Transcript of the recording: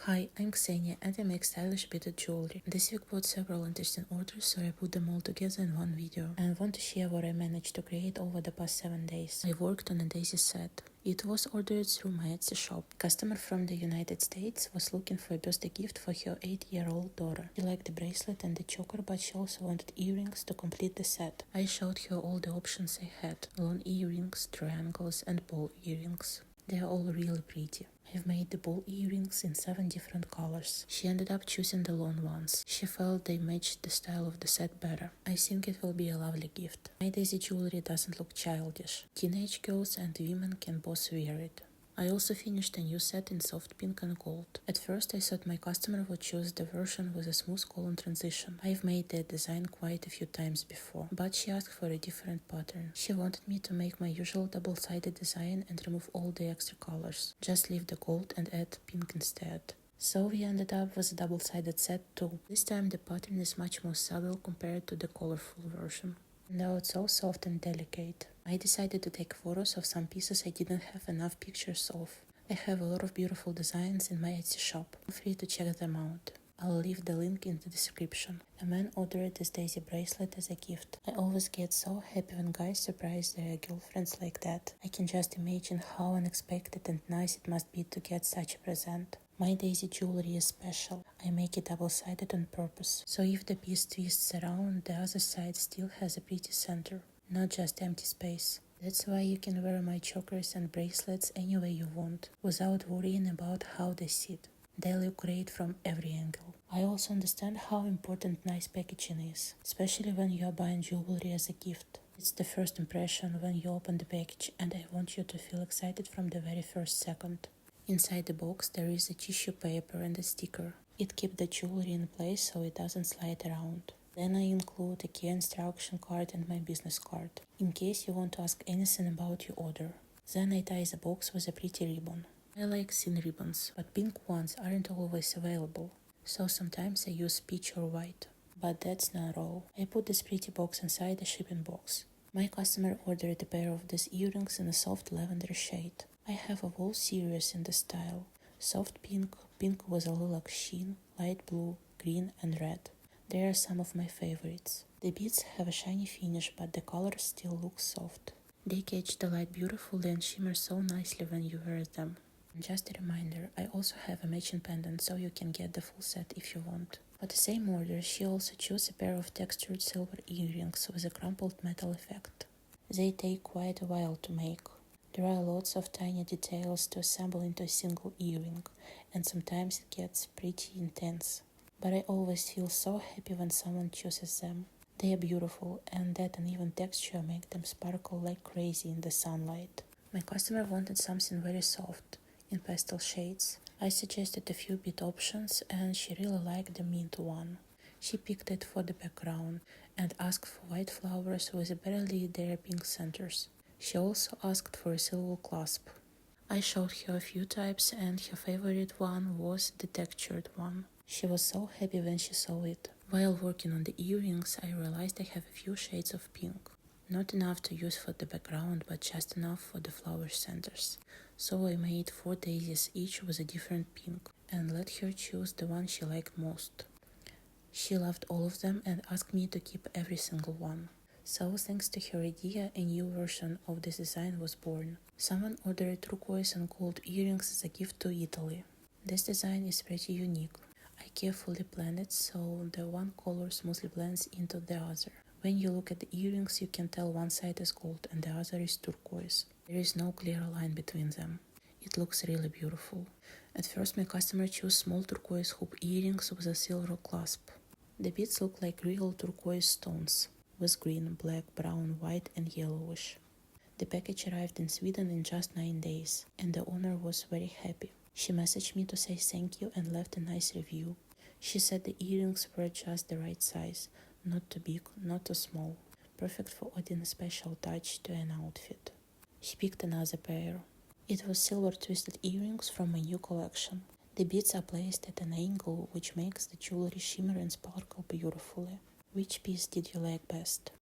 Hi, I'm Ksenia and I make stylish beaded jewelry. This week bought several interesting orders, so I put them all together in one video. And I want to share what I managed to create over the past 7 days. I worked on a daisy set. It was ordered through my Etsy shop. A customer from the United States was looking for a birthday gift for her 8-year-old daughter. She liked the bracelet and the choker, but she also wanted earrings to complete the set. I showed her all the options I had: long earrings, triangles, and ball earrings. They are all really pretty. I've made the ball earrings in 7 different colors. She ended up choosing the long ones. She felt they matched the style of the set better. I think it will be a lovely gift. My daisy jewelry doesn't look childish. Teenage girls and women can both wear it. I also finished a new set in soft pink and gold. At first I thought my customer would choose the version with a smooth color transition. I've made that design quite a few times before, but she asked for a different pattern. She wanted me to make my usual double-sided design and remove all the extra colors. Just leave the gold and add pink instead. So we ended up with a double-sided set too. This time the pattern is much more subtle compared to the colorful version. Now it's so soft and delicate. I decided to take photos of some pieces I didn't have enough pictures of. I have a lot of beautiful designs in my Etsy shop. Feel free to check them out. I'll leave the link in the description. A man ordered this daisy bracelet as a gift. I always get so happy when guys surprise their girlfriends like that. I can just imagine how unexpected and nice it must be to get such a present. My daisy jewelry is special. I make it double-sided on purpose, so if the piece twists around, the other side still has a pretty center, not just empty space. That's why you can wear my chokers and bracelets any way you want, without worrying about how they sit. They look great from every angle. I also understand how important nice packaging is, especially when you are buying jewelry as a gift. It's the first impression when you open the package, and I want you to feel excited from the very first second. Inside the box there is a tissue paper and a sticker. It keeps the jewelry in place so it doesn't slide around. Then I include a key instruction card and my business card, in case you want to ask anything about your order. Then I tie the box with a pretty ribbon. I like thin ribbons, but pink ones aren't always available, so sometimes I use peach or white. But that's not all. I put this pretty box inside a shipping box. My customer ordered a pair of these earrings in a soft lavender shade. I have a whole series in this style: soft pink, pink with a lilac sheen, light blue, green and red. They are some of my favorites. The beads have a shiny finish, but the color still looks soft. They catch the light beautifully and shimmer so nicely when you wear them. And just a reminder, I also have a matching pendant, so you can get the full set if you want. For the same order, she also chose a pair of textured silver earrings with a crumpled metal effect. They take quite a while to make. There are lots of tiny details to assemble into a single earring, and sometimes it gets pretty intense. But I always feel so happy when someone chooses them. They are beautiful, and that uneven texture makes them sparkle like crazy in the sunlight. My customer wanted something very soft, in pastel shades. I suggested a few bead options, and she really liked the mint one. She picked it for the background and asked for white flowers with barely there pink centers. She also asked for a silver clasp. I showed her a few types, and her favorite one was the textured one. She was so happy when she saw it. While working on the earrings, I realized I have a few shades of pink. Not enough to use for the background, but just enough for the flower centers. So I made 4 daisies, each with a different pink, and let her choose the one she liked most. She loved all of them and asked me to keep every single one. So thanks to her idea, a new version of this design was born. Someone ordered turquoise and gold earrings as a gift to Italy. This design is pretty unique. I carefully planned it so the one color smoothly blends into the other. When you look at the earrings, you can tell one side is gold and the other is turquoise. There is no clear line between them. It looks really beautiful. At first my customer chose small turquoise hoop earrings with a silver clasp. The beads look like real turquoise stones, with green, black, brown, white and yellowish. The package arrived in Sweden in just 9 days, and the owner was very happy. She messaged me to say thank you and left a nice review. She said the earrings were just the right size, not too big, not too small, perfect for adding a special touch to an outfit. She picked another pair. It was silver twisted earrings from my new collection. The beads are placed at an angle which makes the jewelry shimmer and sparkle beautifully. Which piece did you like best?